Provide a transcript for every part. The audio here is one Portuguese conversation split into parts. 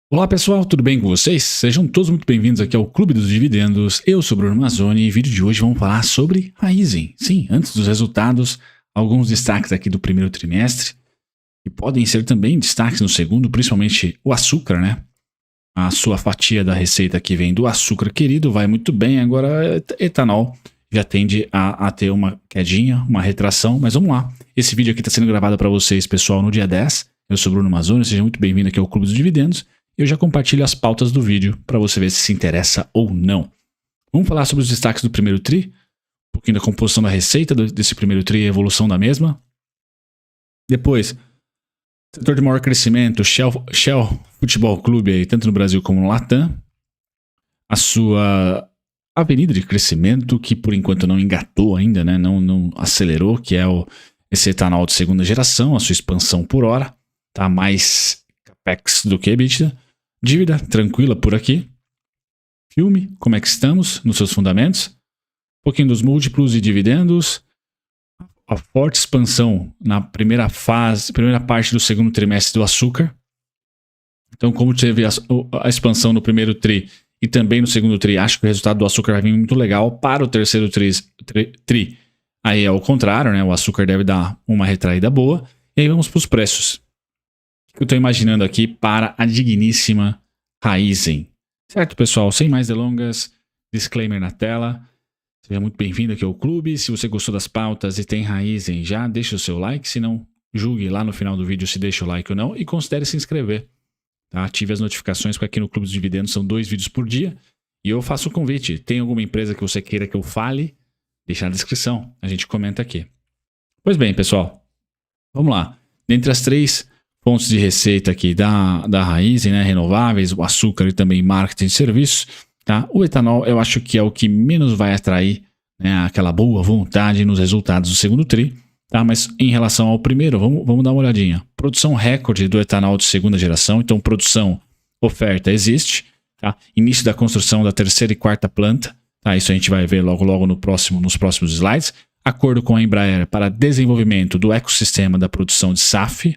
Olá pessoal, tudo bem com vocês? Sejam todos muito bem-vindos aqui ao Clube dos Dividendos. Eu sou Bruno Mazzoni e no vídeo de hoje vamos falar sobre Raizen. Sim, antes dos resultados, alguns destaques aqui do primeiro trimestre, que podem ser também destaques no segundo, principalmente o açúcar, né? A sua fatia da receita que vem do açúcar querido vai muito bem, agora etanol já tende a ter uma quedinha, uma retração, mas vamos lá. Esse vídeo aqui está sendo gravado para vocês, pessoal, no dia 10. Eu sou Bruno Mazzoni, seja muito bem-vindo aqui ao Clube dos Dividendos. Eu já compartilho as pautas do vídeo para você ver se interessa ou não. Vamos falar sobre os destaques do primeiro TRI, um pouquinho da composição da receita desse primeiro TRI e a evolução da mesma. Depois, setor de maior crescimento, Shell Futebol Clube, aí, tanto no Brasil como no Latam. A sua avenida de crescimento, que por enquanto não engatou ainda, né? não acelerou, que é esse etanol de segunda geração, a sua expansão por hora, tá mais CAPEX do que EBITDA. Dívida tranquila por aqui. Filme, como é que estamos nos seus fundamentos? Um pouquinho dos múltiplos e dividendos. A forte expansão na primeira parte do segundo trimestre do açúcar. Então, como teve a expansão no primeiro TRI e também no segundo TRI, acho que o resultado do açúcar vai vir muito legal. Para o terceiro TRI, aí é o contrário, né? O açúcar deve dar uma retraída boa. E aí vamos para os preços. Que eu estou imaginando aqui para a digníssima Raizen. Certo, pessoal? Sem mais delongas, disclaimer na tela. Seja muito bem-vindo aqui ao clube. Se você gostou das pautas e tem Raizen, já deixa o seu like. Se não, julgue lá no final do vídeo se deixa o like ou não. E considere se inscrever. Tá? Ative as notificações, porque aqui no Clube dos Dividendos são 2 vídeos por dia. E eu faço o convite. Tem alguma empresa que você queira que eu fale? Deixa na descrição. A gente comenta aqui. Pois bem, pessoal. Vamos lá. Dentre as 3 fontes de receita aqui da Raizen, né, renováveis, o açúcar e também marketing de serviços, tá? O etanol eu acho que é o que menos vai atrair, né, aquela boa vontade nos resultados do segundo TRI, tá? Mas em relação ao primeiro, vamos dar uma olhadinha. Produção recorde do etanol de segunda geração, então produção, oferta existe, tá? Início da construção da terceira e quarta planta, tá? Isso a gente vai ver logo nos próximos slides. Acordo com a Embraer para desenvolvimento do ecossistema da produção de SAF.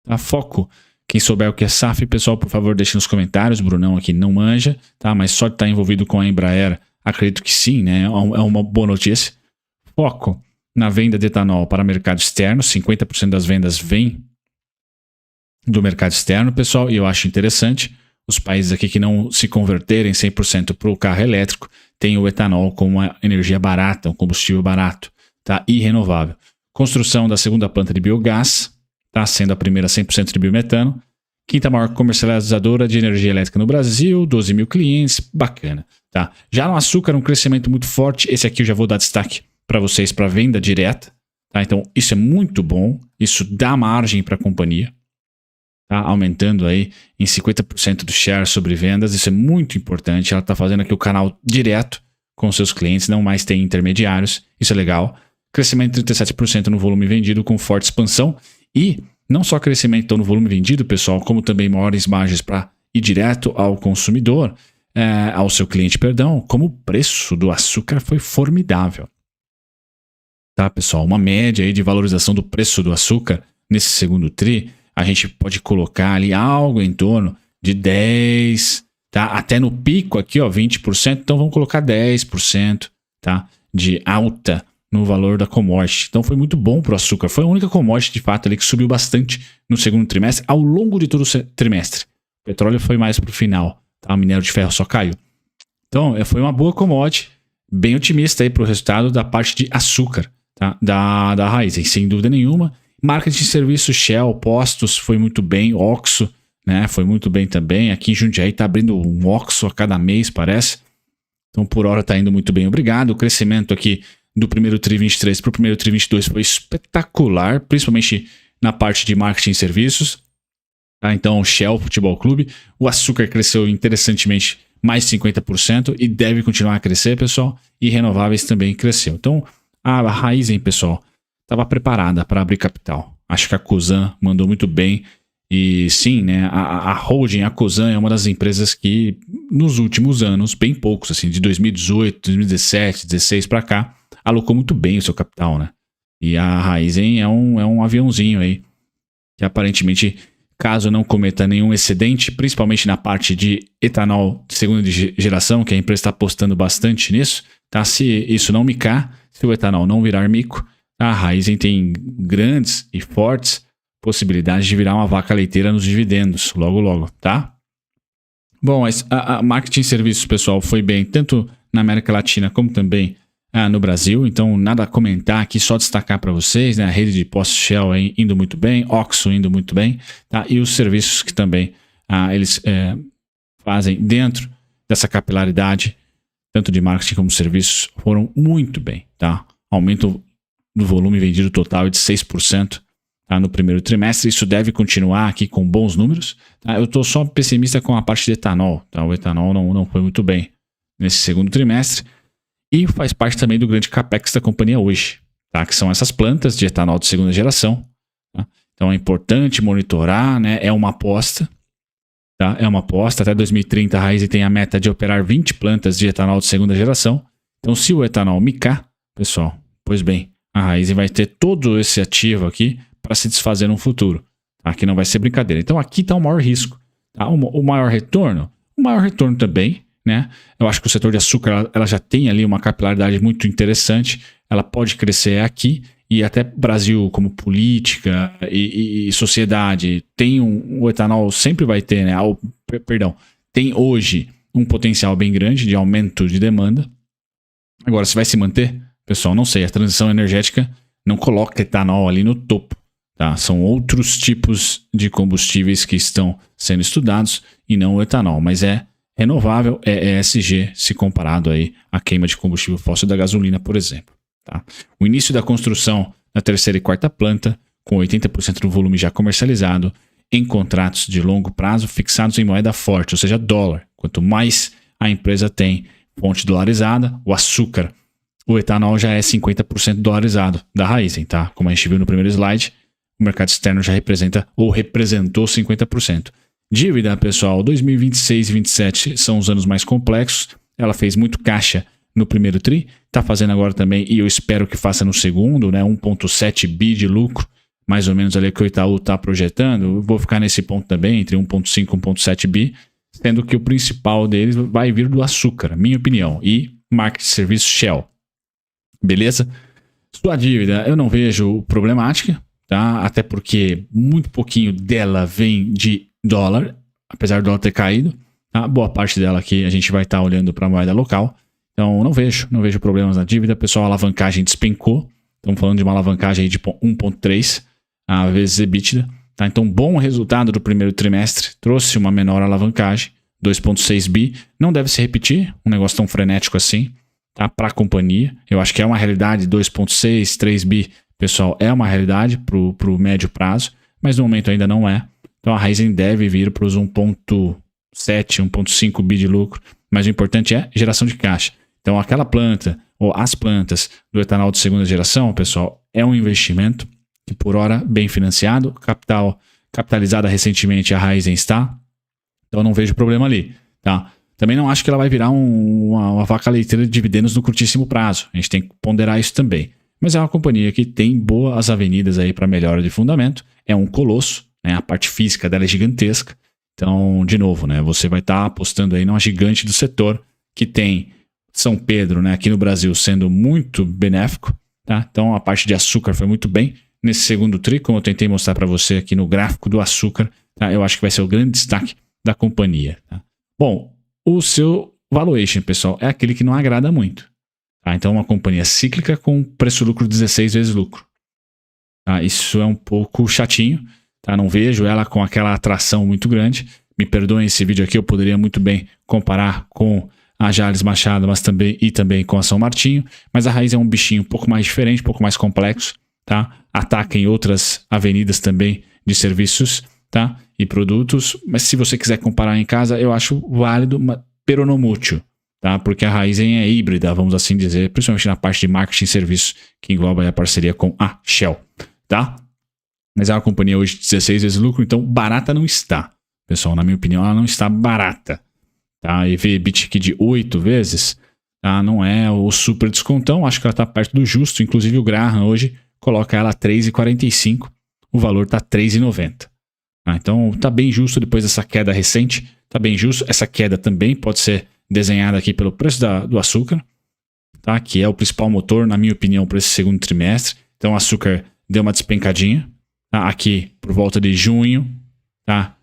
Tá? Foco, quem souber o que é SAF, pessoal, por favor, deixe nos comentários. O Brunão aqui não manja, tá? Mas só de estar envolvido com a Embraer, acredito que sim, né? É uma boa notícia. Foco na venda de etanol para mercado externo, 50% das vendas vem do mercado externo, pessoal, e eu acho interessante. Os países aqui que não se converterem 100% para o carro elétrico, tem o etanol como uma energia barata, um combustível barato, tá? E renovável. Construção da segunda planta de biogás, tá sendo a primeira 100% de biometano. Quinta maior comercializadora de energia elétrica no Brasil, 12 mil clientes, bacana. Tá? Já no açúcar, um crescimento muito forte. Esse aqui eu já vou dar destaque para vocês para venda direta. Tá? Então, isso é muito bom. Isso dá margem para a companhia. Tá? Aumentando aí em 50% do share sobre vendas. Isso é muito importante. Ela está fazendo aqui o canal direto com seus clientes, não mais tem intermediários. Isso é legal. Crescimento de 37% no volume vendido com forte expansão. E não só crescimento no volume vendido, pessoal, como também maiores margens para ir direto ao consumidor, ao seu cliente, perdão, como o preço do açúcar foi formidável. Tá, pessoal? Uma média aí de valorização do preço do açúcar nesse segundo TRI, a gente pode colocar ali algo em torno de 10%, tá? Até no pico aqui, ó, 20%, então vamos colocar 10%, tá? De alta no valor da commodity. Então foi muito bom para o açúcar. Foi a única commodity, de fato, ali que subiu bastante no segundo trimestre, ao longo de todo o trimestre. O petróleo foi mais para o final, tá? O minério de ferro só caiu. Então foi uma boa commodity, bem otimista aí para o resultado da parte de açúcar, tá? Da Raizen, sem dúvida nenhuma. Marketing de serviços, Shell, postos, foi muito bem. Oxo, né? Foi muito bem também. Aqui em Jundiaí está abrindo um Oxo a cada mês, parece. Então por hora está indo muito bem, obrigado. O crescimento aqui do primeiro TRI 23 para o primeiro TRI 22 foi espetacular, principalmente na parte de marketing e serviços. Tá? Então, Shell Futebol Clube, o açúcar cresceu interessantemente mais 50% e deve continuar a crescer, pessoal. E renováveis também cresceu. Então, a Raizen, pessoal, estava preparada para abrir capital. Acho que a Cosan mandou muito bem. E sim, né, a holding, a Cosan, é uma das empresas que nos últimos anos, bem poucos, assim, de 2018, 2017, 2016 para cá, alocou muito bem o seu capital, né? E a Raizen é um aviãozinho aí, que aparentemente caso não cometa nenhum excedente, principalmente na parte de etanol de segunda geração, que a empresa está apostando bastante nisso, tá? Se isso não micar, se o etanol não virar mico, a Raízen tem grandes e fortes possibilidades de virar uma vaca leiteira nos dividendos, logo logo, tá? Bom, a marketing e serviços, pessoal, foi bem, tanto na América Latina como também no Brasil, então nada a comentar aqui, só destacar para vocês, né? A rede de postos Shell indo muito bem, Oxxo indo muito bem, tá? E os serviços que também eles fazem dentro dessa capilaridade, tanto de marketing como serviços, foram muito bem, tá? Aumento do volume vendido total de 6%, tá? No primeiro trimestre, isso deve continuar aqui com bons números, tá? Eu estou só pessimista com a parte de etanol, tá? O etanol não foi muito bem nesse segundo trimestre, e faz parte também do grande capex da companhia hoje, tá? Que são essas plantas de etanol de segunda geração. Tá? Então é importante monitorar, né? É uma aposta. Tá? É uma aposta. Até 2030 a Raízen tem a meta de operar 20 plantas de etanol de segunda geração. Então se o etanol micar, pessoal, pois bem, a Raízen vai ter todo esse ativo aqui para se desfazer no futuro. Tá? Que não vai ser brincadeira. Então aqui está o maior risco. Tá? O maior retorno? O maior retorno também, né? Eu acho que o setor de açúcar ela já tem ali uma capilaridade muito interessante, ela pode crescer aqui, e até Brasil como política e sociedade tem o etanol sempre vai ter, né? Tem hoje um potencial bem grande de aumento de demanda. Agora, se vai se manter, pessoal, não sei, a transição energética não coloca etanol ali no topo, tá? São outros tipos de combustíveis que estão sendo estudados e não o etanol, mas é renovável, é ESG, se comparado aí à queima de combustível fóssil da gasolina, por exemplo. Tá? O início da construção da terceira e quarta planta, com 80% do volume já comercializado, em contratos de longo prazo fixados em moeda forte, ou seja, dólar. Quanto mais a empresa tem fonte dolarizada, o açúcar, o etanol já é 50% dolarizado da Raízen, tá? Como a gente viu no primeiro slide, o mercado externo já representa ou representou 50%. Dívida, pessoal, 2026 e 2027 são os anos mais complexos. Ela fez muito caixa no primeiro tri, está fazendo agora também, e eu espero que faça no segundo, né? 1,7 bi de lucro, mais ou menos ali que o Itaú está projetando. Eu vou ficar nesse ponto também, entre 1,5 e 1,7 bi, sendo que o principal deles vai vir do açúcar, minha opinião, e marketing serviço Shell. Beleza? Sua dívida eu não vejo problemática, tá? Até porque muito pouquinho dela vem de dólar, apesar do dólar ter caído, tá? Boa parte dela aqui a gente vai estar olhando para a moeda local, então não vejo problemas na dívida. Pessoal, a alavancagem despencou, estamos falando de uma alavancagem aí de 1,3 vezes EBITDA, tá? Então bom resultado do primeiro trimestre, trouxe uma menor alavancagem, 2,6 bi, não deve se repetir um negócio tão frenético assim, tá? Para a companhia, eu acho que é uma realidade, 2,6, 3 bi, pessoal, é uma realidade para o médio prazo, mas no momento ainda não é. Então a Raízen deve vir para os 1,7, 1,5 bi de lucro, mas o importante é geração de caixa. Então aquela planta, ou as plantas do etanol de segunda geração, pessoal, é um investimento que por hora bem financiado, capitalizada recentemente a Raízen está, então não vejo problema ali. Tá? Também não acho que ela vai virar uma vaca leiteira de dividendos no curtíssimo prazo, a gente tem que ponderar isso também. Mas é uma companhia que tem boas avenidas aí para melhora de fundamento, é um colosso, né? A parte física dela é gigantesca. Então, de novo, né? Você vai estar apostando aí numa gigante do setor que tem São Pedro, né? Aqui no Brasil sendo muito benéfico. Tá? Então, a parte de açúcar foi muito bem. Nesse segundo tri, como eu tentei mostrar para você aqui no gráfico do açúcar, tá? Eu acho que vai ser o grande destaque da companhia. Tá? Bom, o seu valuation, pessoal, é aquele que não agrada muito. Tá? Então, uma companhia cíclica com preço-lucro 16 vezes lucro. Tá? Isso é um pouco chatinho. Tá? Não vejo ela com aquela atração muito grande. Me perdoem esse vídeo aqui, eu poderia muito bem comparar com a Jalles Machado, mas também com a São Martinho. Mas a Raízen é um bichinho um pouco mais diferente, um pouco mais complexo. Tá? Ataca em outras avenidas também de serviços, tá? E produtos. Mas se você quiser comparar em casa, eu acho válido, pero não mútil. Tá? Porque a Raízen é híbrida, vamos assim dizer, principalmente na parte de marketing e serviço, que engloba a parceria com a Shell. Tá? Mas é uma companhia hoje de 16 vezes lucro, então barata não está. Pessoal, na minha opinião, ela não está barata. Tá? EV/EBITDA aqui de 8 vezes, tá? Não é o super descontão, acho que ela está perto do justo. Inclusive o Graham hoje coloca ela a 3,45, o valor está 3,90. Então tá bem justo depois dessa queda recente, tá bem justo. Essa queda também pode ser desenhada aqui pelo preço do açúcar, tá? Que é o principal motor, na minha opinião, para esse segundo trimestre. Então o açúcar deu uma despencadinha, tá? Aqui por volta de junho, tá?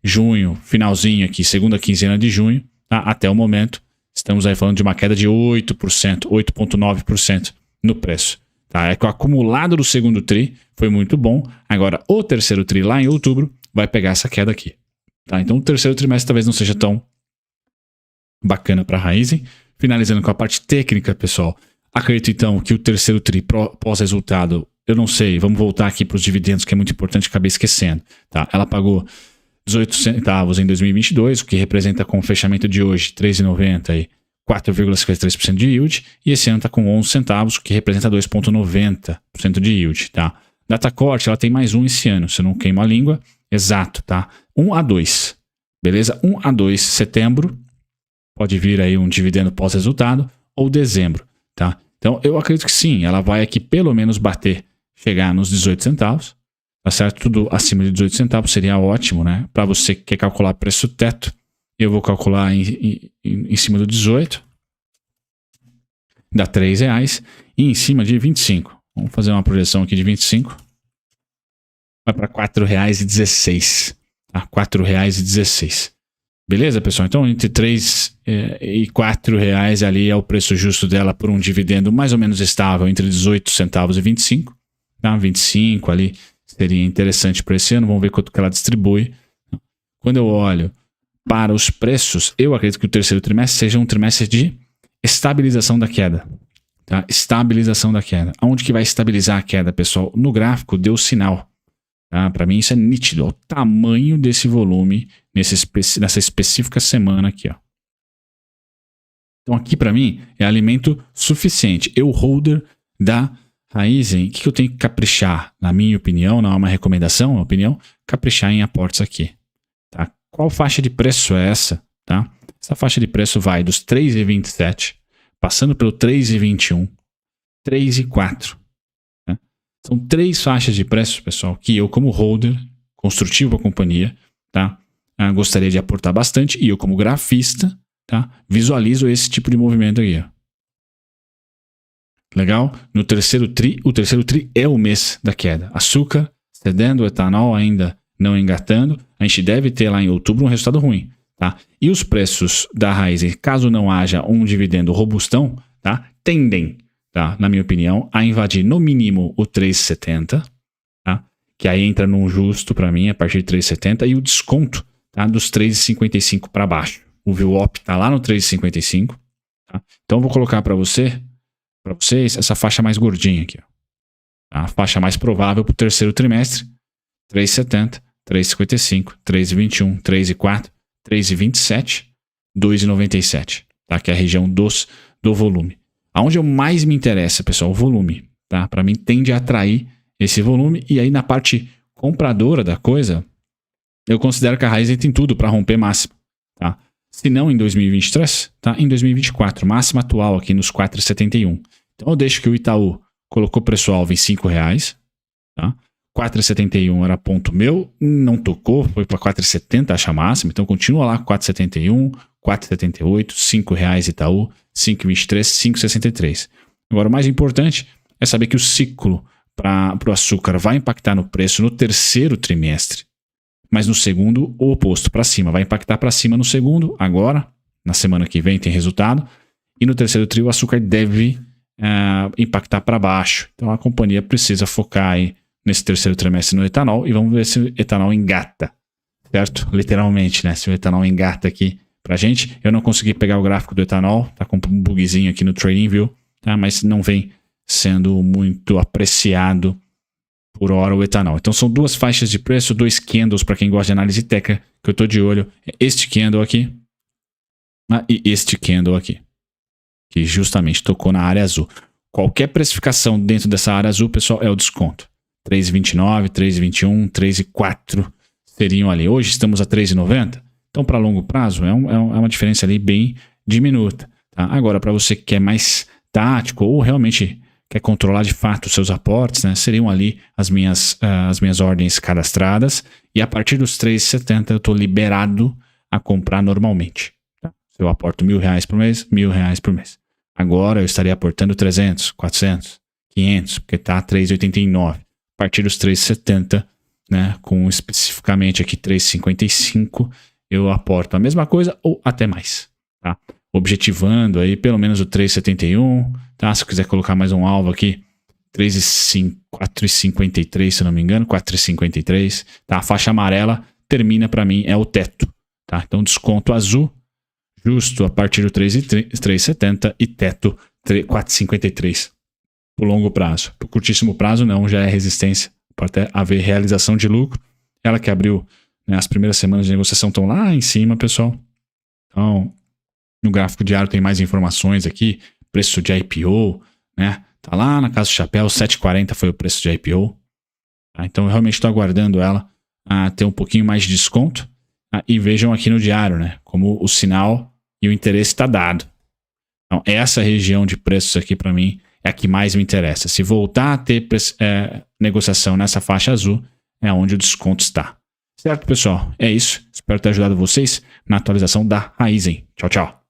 Junho, finalzinho aqui, segunda quinzena de junho, tá? Até o momento, estamos aí falando de uma queda de 8%, 8,9% no preço. Tá? É que o acumulado do segundo tri foi muito bom. Agora, o terceiro tri lá em outubro vai pegar essa queda aqui. Tá? Então, o terceiro trimestre talvez não seja tão bacana para a Raízen. Finalizando com a parte técnica, pessoal. Acredito, então, que o terceiro tri pós-resultado, eu não sei, vamos voltar aqui para os dividendos, que é muito importante, acabei esquecendo. Tá? Ela pagou 18 centavos em 2022, o que representa com o fechamento de hoje, R$3,90 aí. 4,53% de yield, e esse ano está com 11 centavos, o que representa 2,90% de yield, tá? Data corte, ela tem mais um esse ano, se eu não queimo a língua, exato, tá? 1/2, beleza? 1/2 setembro, pode vir aí um dividendo pós-resultado, ou dezembro, tá? Então, eu acredito que sim, ela vai aqui pelo menos chegar nos 18 centavos, tá certo? Tudo acima de 18 centavos seria ótimo, né? Para você que quer calcular preço teto, eu vou calcular em cima do 18, dá R$3, e em cima de 25. Vamos fazer uma projeção aqui de 25. Vai para R$4,16. Tá? R$4,16. Beleza, pessoal? Então, entre R$3 e R$4 ali é o preço justo dela por um dividendo mais ou menos estável entre 18 centavos e 25. Tá? 25 ali seria interessante para esse ano. Vamos ver quanto que ela distribui. Quando eu olho para os preços, eu acredito que o terceiro trimestre seja um trimestre de estabilização da queda. Tá? Estabilização da queda. Aonde que vai estabilizar a queda, pessoal? No gráfico deu sinal. Tá? Para mim isso é nítido. Ó. O tamanho desse volume nessa específica semana aqui. Ó. Então aqui para mim é alimento suficiente. Eu, holder da Raízen, o que eu tenho que caprichar? Na minha opinião, não é uma recomendação, é uma opinião, caprichar em aportes aqui. Tá? Qual faixa de preço é essa? Tá? Essa faixa de preço vai dos 3,27, passando pelo 3,21, 3,4. Né? São 3 faixas de preço, pessoal, que eu como holder, construtivo a companhia, tá? Gostaria de aportar bastante, e eu como grafista, tá? Visualizo esse tipo de movimento aqui. Ó. Legal? No terceiro tri, o terceiro tri é o mês da queda. Açúcar cedendo, etanol ainda não engatando. A gente deve ter lá em outubro um resultado ruim. Tá? E os preços da Raízen, caso não haja um dividendo robustão, tá? Tendem, tá? Na minha opinião, a invadir no mínimo o 3,70, tá? Que aí entra num justo para mim a partir de 3,70 e o desconto, tá? Dos 3,55 para baixo. O VWAP está lá no 3,55. Tá? Então eu vou colocar para vocês essa faixa mais gordinha aqui. Ó. Tá? A faixa mais provável para o terceiro trimestre, 3,70, 3,55, 3,21, 3,4, 3,27, 2,97, tá? Que é a região do volume. Aonde eu mais me interessa, pessoal, o volume. Tá? Para mim tende a atrair esse volume, e aí na parte compradora da coisa, eu considero que a Raízen tem tudo para romper máxima. Tá? Se não em 2023, tá? Em 2024, máxima atual aqui nos 4,71. Então eu deixo que o Itaú colocou preço-alvo em R$5, tá? 4,71 era ponto meu, não tocou, foi para 4,70 acha máxima, então continua lá 4,71, 4,78, R$5 Itaú, 5,23, 5,63. Agora o mais importante é saber que o ciclo para o açúcar vai impactar no preço no terceiro trimestre, mas no segundo o oposto, para cima, vai impactar para cima no segundo, agora, na semana que vem tem resultado, e no terceiro tri o açúcar deve impactar para baixo. Então a companhia precisa focar aí nesse terceiro trimestre no etanol, e vamos ver se o etanol engata, certo? Literalmente, né? Se o etanol engata aqui pra gente. Eu não consegui pegar o gráfico do etanol, tá com um bugzinho aqui no TradingView, tá? Mas não vem sendo muito apreciado por hora o etanol. Então são 2 faixas de preço, 2 candles para quem gosta de análise técnica, que eu tô de olho. Este candle aqui e este candle aqui, que justamente tocou na área azul. Qualquer precificação dentro dessa área azul, pessoal, é o desconto. 3,29, 3,21, 3,4 seriam ali. Hoje estamos a 3,90. Então, para longo prazo, é uma diferença ali bem diminuta. Tá? Agora, para você que quer mais tático ou realmente quer controlar de fato os seus aportes, né, seriam ali as minhas ordens cadastradas E a partir dos 3,70 eu estou liberado a comprar normalmente. Tá? Se eu aporto R$1.000 por mês, R$1.000 por mês. Agora eu estaria aportando 300, 400, 500, porque está 3,89. A partir dos 3,70, né, com especificamente aqui 3,55, eu aporto a mesma coisa ou até mais. Tá? Objetivando aí pelo menos o 3,71. Tá? Se eu quiser colocar mais um alvo aqui, 4,53, se eu não me engano, 4,53. Tá? A faixa amarela termina para mim, é o teto. Tá? Então desconto azul, justo a partir do 3,70 e teto 4,53 para o longo prazo. Para o curtíssimo prazo não, já é resistência. Pode até haver realização de lucro. Ela que abriu, né, as primeiras semanas de negociação estão lá em cima, pessoal. Então, no gráfico diário tem mais informações aqui. Preço de IPO, né? Tá lá na Casa do Chapéu, 7,40 foi o preço de IPO. Tá? Então, eu realmente estou aguardando ela a ter um pouquinho mais de desconto. Tá? E vejam aqui no diário, né? Como o sinal e o interesse está dado. Então, essa região de preços aqui, para mim, é a que mais me interessa. Se voltar a ter negociação nessa faixa azul, é onde o desconto está. Certo, pessoal? É isso. Espero ter ajudado vocês na atualização da Raizen. Tchau, tchau.